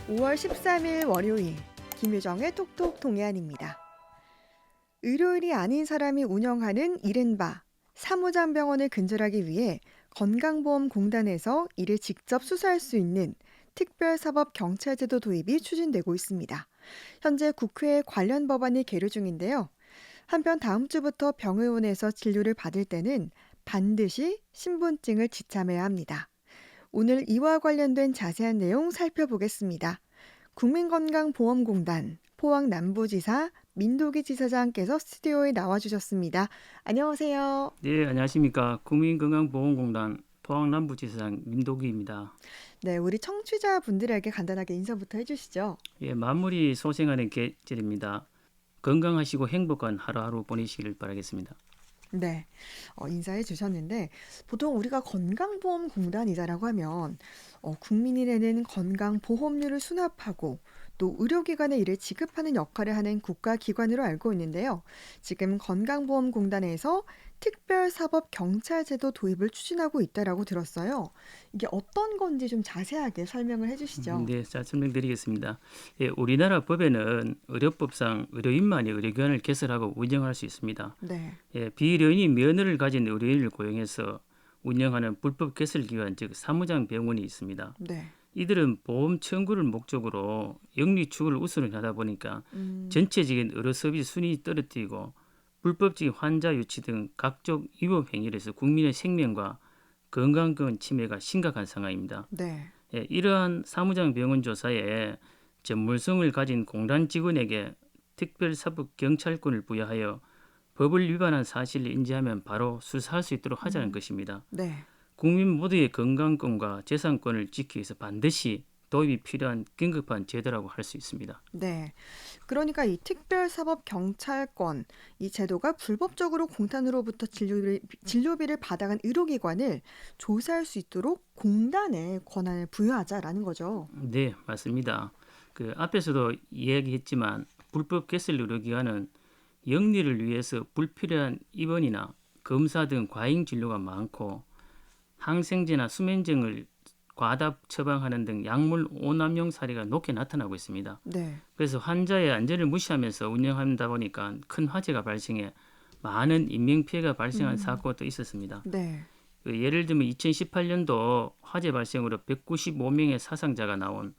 5월 13일 월요일 김유정의 톡톡 동해안입니다. 의료인이 아닌 사람이 운영하는 이른바 사무장병원을 근절하기 위해 건강보험공단에서 이를 직접 수사할 수 있는 특별사법경찰제도 도입이 추진되고 있습니다. 현재 국회에 관련 법안이 계류 중인데요. 한편 다음 주부터 병의원에서 진료를 받을 때는 반드시 신분증을 지참해야 합니다. 오늘 이와 관련된 자세한 내용 살펴보겠습니다. 국민건강보험공단 포항남부지사 민도기 지사장께서 스튜디오에 나와주셨습니다. 안녕하세요. 네, 안녕하십니까. 국민건강보험공단 포항남부지사장 민도기입니다. 네, 우리 청취자분들에게 간단하게 인사부터 해주시죠. 예, 만물이 소생하는 계절입니다. 건강하시고 행복한 하루하루 보내시길 바라겠습니다. 네, 인사해 주셨는데 보통 우리가 건강보험공단이다라고 하면 국민이 내는 건강보험료를 수납하고 또 의료기관에 이를 지급하는 역할을 하는 국가기관으로 알고 있는데요. 지금 건강보험공단에서 특별사법경찰제도 도입을 추진하고 있다라고 들었어요. 이게 어떤 건지 좀 자세하게 설명을 해주시죠. 네, 자, 설명드리겠습니다. 예, 우리나라 법에는 의료법상 의료인만이 의료기관을 개설하고 운영할 수 있습니다. 네, 예, 비의료인이 면허를 가진 의료인을 고용해서 운영하는 불법 개설기관, 즉 사무장 병원이 있습니다. 네, 이들은 보험 청구를 목적으로 영리 추구를 우선을 하다 보니까 음, 전체적인 의료 서비스 순위이 떨어뜨리고 불법적인 환자 유치 등 각종 위법 행위를 해서 국민의 생명과 건강권 침해가 심각한 상황입니다. 네, 예, 이러한 사무장 병원 조사에 전문성을 가진 공단 직원에게 특별사법 경찰권을 부여하여 법을 위반한 사실을 인지하면 바로 수사할 수 있도록 하자는 것입니다. 네. 국민 모두의 건강권과 재산권을 지키기 위해서 반드시 도입이 필요한 긴급한 제도라고 할 수 있습니다. 네. 그러니까 이 특별사법경찰권, 이 제도가 불법적으로 공단으로부터 진료비를 받아간 의료기관을 조사할 수 있도록 공단에 권한을 부여하자라는 거죠. 네, 맞습니다. 그 앞에서도 이야기했지만 불법 개설 의료기관은 영리를 위해서 불필요한 입원이나 검사 등 과잉 진료가 많고 항생제나 수면제를 과다 처방하는 등 약물 오남용 사례가 높게 나타나고 있습니다. 네. 그래서 환자의 안전을 무시하면서 운영한다 보니까 큰 화재가 발생해 많은 인명피해가 발생한 사건도 있었습니다. 네. 그 예를 들면 2018년도 화재 발생으로 195명의 사상자가 나온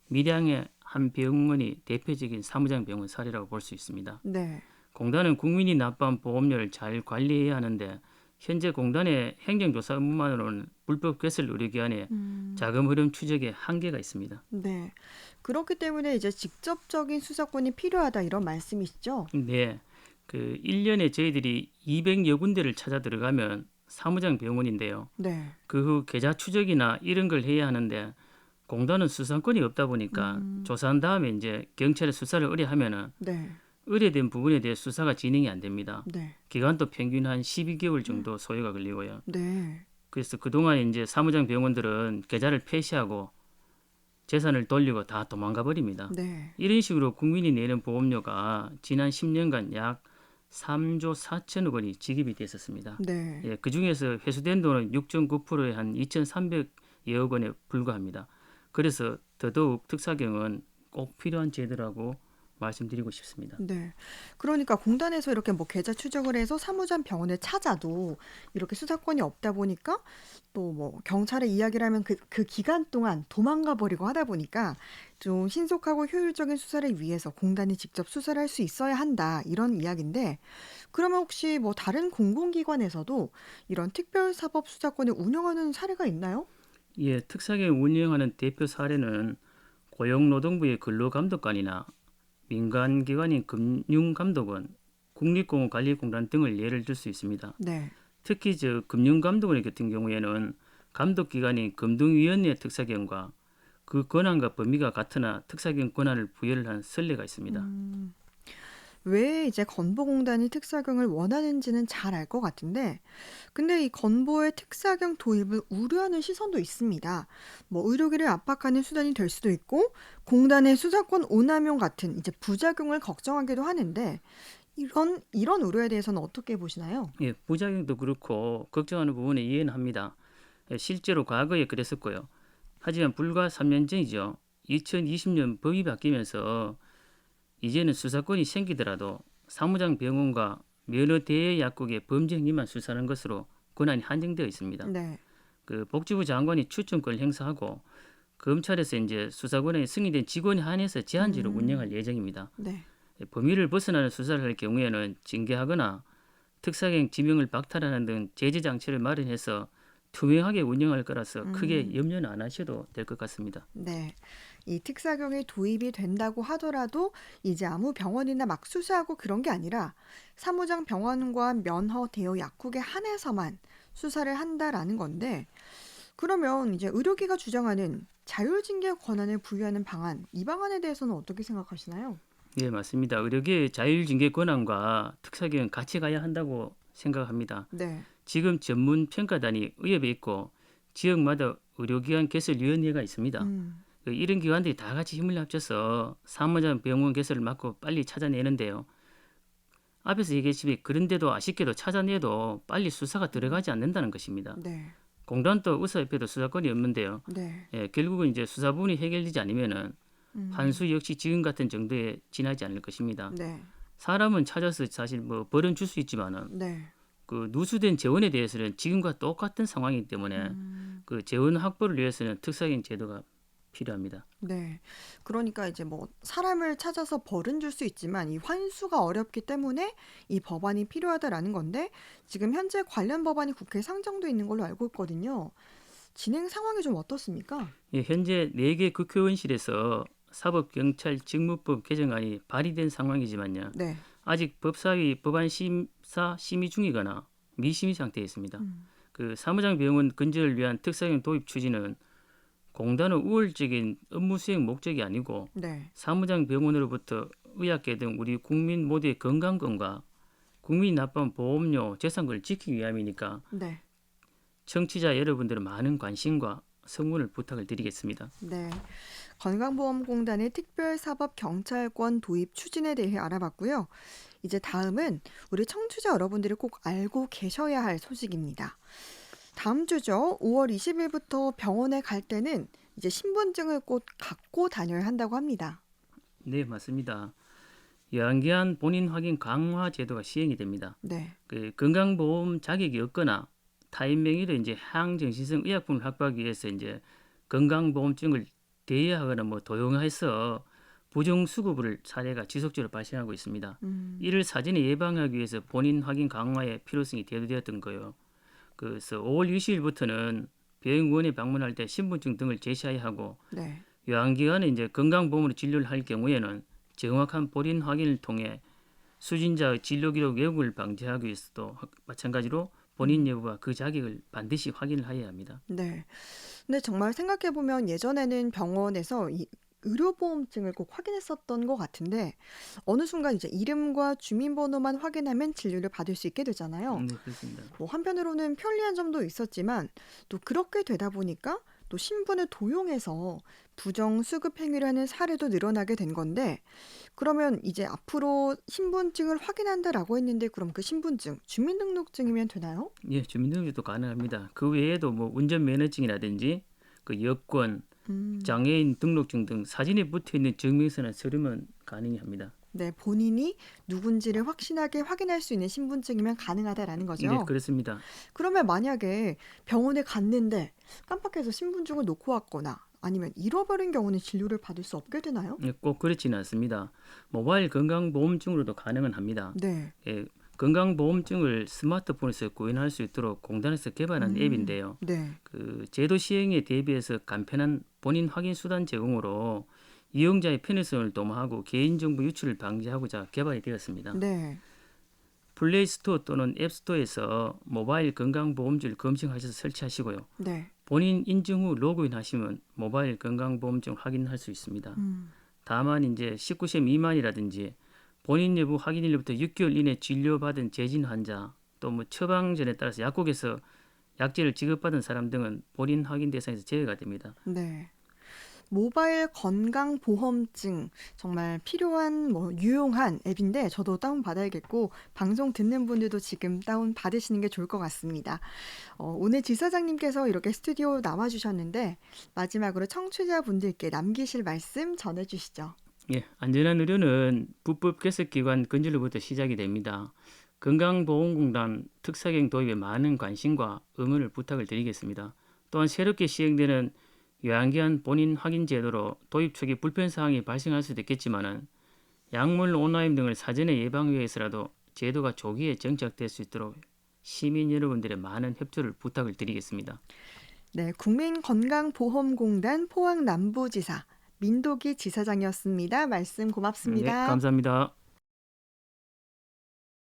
밀양의 한 병원이 대표적인 사무장 병원 사례라고 볼 수 있습니다. 네. 공단은 국민이 납부한 보험료를 잘 관리해야 하는데 현재 공단의 행정조사 업무만으로는 불법 개설 의료기관의 자금 흐름 추적에 한계가 있습니다. 네. 그렇기 때문에 이제 직접적인 수사권이 필요하다 이런 말씀이시죠? 네, 그 1년에 저희들이 200여 군데를 찾아 들어가면 사무장 병원인데요. 네. 그 후 계좌 추적이나 이런 걸 해야 하는데 공단은 수사권이 없다 보니까 조사한 다음에 이제 경찰에 수사를 의뢰하면은 네. 의뢰된 부분에 대해 수사가 진행이 안 됩니다. 네. 기간도 평균 한 12개월 정도 소요가 걸리고요. 네. 그래서 그동안 이제 사무장 병원들은 계좌를 폐쇄하고 재산을 돌리고 다 도망가 버립니다. 네. 이런 식으로 국민이 내는 보험료가 지난 10년간 약 3조 4천억 원이 지급이 됐었습니다. 네. 예, 그중에서 회수된 돈은 6.9%의 한 2,300여억 원에 불과합니다. 그래서 더더욱 특사경은 꼭 필요한 제도라고 말씀드리고 싶습니다. 네. 그러니까 공단에서 이렇게 뭐 계좌 추적을 해서 사무장 병원을 찾아도 이렇게 수사권이 없다 보니까 또 뭐 경찰에 이야기를 하면 그 기간 동안 도망가 버리고 하다 보니까 좀 신속하고 효율적인 수사를 위해서 공단이 직접 수사를 할 수 있어야 한다 이런 이야기인데 그러면 혹시 뭐 다른 공공기관에서도 이런 특별사법 수사권을 운영하는 사례가 있나요? 예, 특사경 운영하는 대표 사례는 고용노동부의 근로감독관이나 민간기관인 금융감독원, 국립공원관리공단 등을 예를 들 수 있습니다. 네. 특히 금융감독원 같은 경우에는 감독기관인 금융위원회 특사경과 그 권한과 범위가 같으나 특사경 권한을 부여를 한 선례가 있습니다. 왜 이제 건보공단이 특사경을 원하는지는 잘 알 것 같은데, 근데 이 건보의 특사경 도입을 우려하는 시선도 있습니다. 뭐 의료기를 압박하는 수단이 될 수도 있고, 공단의 수사권 오남용 같은 이제 부작용을 걱정하기도 하는데, 이런 우려에 대해서는 어떻게 보시나요? 예, 부작용도 그렇고 걱정하는 부분에 이해는 합니다. 예, 실제로 과거에 그랬었고요. 하지만 불과 3년 전이죠. 2020년 법이 바뀌면서 이제는 수사권이 생기더라도 사무장 병원과 면허 대여 약국의 범죄 행위만 수사하는 것으로 권한이 한정되어 있습니다. 네. 그 복지부 장관이 추천권을 행사하고 검찰에서 이제 수사권에 승인된 직원에 한해서 제한제로 운영할 예정입니다. 네. 범위를 벗어나는 수사를 할 경우에는 징계하거나 특사경 지명을 박탈하는 등 제재 장치를 마련해서 투명하게 운영할 거라서 크게 염려는 안 하셔도 될 것 같습니다. 네. 이 특사경이 도입이 된다고 하더라도 이제 아무 병원이나 막 수사하고 그런 게 아니라 사무장 병원과 면허 대여 약국에 한해서만 수사를 한다라는 건데 그러면 이제 의료기가 주장하는 자율징계 권한을 부여하는 방안, 이 방안에 대해서는 어떻게 생각하시나요? 예, 맞습니다. 의료계의 자율징계 권한과 특사경은 같이 가야 한다고 생각합니다. 네. 지금 전문 평가단이 의협에 있고 지역마다 의료기관 개설위원회가 있습니다. 이런 기관들이 다 같이 힘을 합쳐서 사무장 병원 개설을 막고 빨리 찾아내는데요. 앞에서 얘기했지만 그런데도 아쉽게도 찾아내도 빨리 수사가 들어가지 않는다는 것입니다. 네. 공단도 의사협회도 수사권이 없는데요. 네. 예, 결국은 이제 수사 부분이 해결되지 않으면은 한수 역시 지금 같은 정도에 지나지 않을 것입니다. 네. 사람은 찾아서 사실 뭐 벌은 줄 수 있지만은 네. 그 누수된 재원에 대해서는 지금과 똑같은 상황이기 때문에 그 재원 확보를 위해서는 특사경 제도가 필요합니다. 네. 그러니까 이제 뭐 사람을 찾아서 벌은 줄 수 있지만 이 환수가 어렵기 때문에 이 법안이 필요하다라는 건데 지금 현재 관련 법안이 국회에 상정돼 있는 걸로 알고 있거든요. 진행 상황이 좀 어떻습니까? 예, 현재 4개 국회의원실에서 사법경찰 직무법 개정안이 발의된 상황이지만요. 네. 아직 법사위 법안 심사 심의 중이거나 미심의 상태에 있습니다. 그 사무장 병원 근절을 위한 특사경 도입 추진은 공단의 우월적인 업무 수행 목적이 아니고 네. 사무장 병원으로부터 의학계 등 우리 국민 모두의 건강권과 국민이 납부한 보험료, 재산권을 지키기 위함이니까 네. 청취자 여러분들의 많은 관심과 성원을 부탁을 드리겠습니다. 네. 건강보험공단의 특별사법경찰권 도입 추진에 대해 알아봤고요. 이제 다음은 우리 청취자 여러분들이 꼭 알고 계셔야 할 소식입니다. 다음 주죠. 5월 20일부터 병원에 갈 때는 이제 신분증을 꼭 갖고 다녀야 한다고 합니다. 네, 맞습니다. 연기한 본인 확인 강화 제도가 시행이 됩니다. 네. 그 건강보험 자격이 없거나 타인 명의로 이제 항정신성 의약품을 확보하기 위해서 이제 건강보험증을 대여하거나 뭐 도용해서 부정 수급을 사례가 지속적으로 발생하고 있습니다. 이를 사전에 예방하기 위해서 본인 확인 강화의 필요성이 대두되었던 거예요. 그래서 5월 20일부터는 병원에 방문할 때 신분증 등을 제시해야 하고 네. 요양기관에 이제 건강보험으로 진료를 할 경우에는 정확한 본인 확인을 통해 수진자의 진료 기록 왜곡을 방지하기 위해서도 마찬가지로 본인 여부와 그 자격을 반드시 확인을 해야 합니다. 네. 근데 정말 생각해보면 예전에는 병원에서 이 의료보험증을 꼭 확인했었던 것 같은데 어느 순간 이제 이름과 주민번호만 확인하면 진료를 받을 수 있게 되잖아요. 네, 그렇습니다. 뭐 한편으로는 편리한 점도 있었지만 또 그렇게 되다 보니까 또 신분을 도용해서 부정 수급 행위를 하는 사례도 늘어나게 된 건데 그러면 이제 앞으로 신분증을 확인한다라고 했는데 그럼 그 신분증 주민등록증이면 되나요? 예, 주민등록도 가능합니다. 그 외에도 뭐 운전면허증이라든지 그 여권, 장애인 등록증 등 사진에 붙어 있는 증명서나 서류면 가능합니다. 네, 본인이 누군지를 확실하게 확인할 수 있는 신분증이면 가능하다라는 거죠. 네, 그렇습니다. 그러면 만약에 병원에 갔는데 깜빡해서 신분증을 놓고 왔거나 아니면 잃어버린 경우는 진료를 받을 수 없게 되나요? 예, 꼭 그렇지는 않습니다. 모바일 건강보험증으로도 가능은 합니다. 네. 예, 건강보험증을 스마트폰에서 구현할 수 있도록 공단에서 개발한 앱인데요. 네. 그 제도 시행에 대비해서 간편한 본인 확인 수단 제공으로 이용자의 편의성을 도모하고 개인정보 유출을 방지하고자 개발이 되었습니다. 네. 플레이스토어 또는 앱스토어에서 모바일 건강보험증을 검색하셔서 설치하시고요. 네. 본인 인증 후 로그인하시면 모바일 건강보험증 확인할 수 있습니다. 다만 이제 19세 미만이라든지 본인 여부 확인일로부터 6개월 이내 진료받은 재진 환자 또 뭐 처방전에 따라서 약국에서 약제를 지급받은 사람 등은 본인 확인 대상에서 제외가 됩니다. 네. 모바일 건강보험증 정말 필요한 유용한 앱인데 저도 다운받아야겠고 방송 듣는 분들도 지금 다운받으시는 게 좋을 것 같습니다. 오늘 지사장님께서 이렇게 스튜디오 나와주셨는데 마지막으로 청취자분들께 남기실 말씀 전해주시죠. 예, 안전한 의료는 불법 개설기관 근절로부터 시작이 됩니다. 건강보험공단 특사경 도입에 많은 관심과 응원을 부탁을 드리겠습니다. 또한 새롭게 시행되는 요양기한 본인 확인 제도로 도입 초기 불편사항이 발생할 수도 있겠지만은 약물 온라인 등을 사전에 예방하기 위해서라도 제도가 조기에 정착될 수 있도록 시민 여러분들의 많은 협조를 부탁을 드리겠습니다. 네, 국민건강보험공단 포항남부지사 민도기 지사장이었습니다. 말씀 네, 고맙습니다. 감사합니다.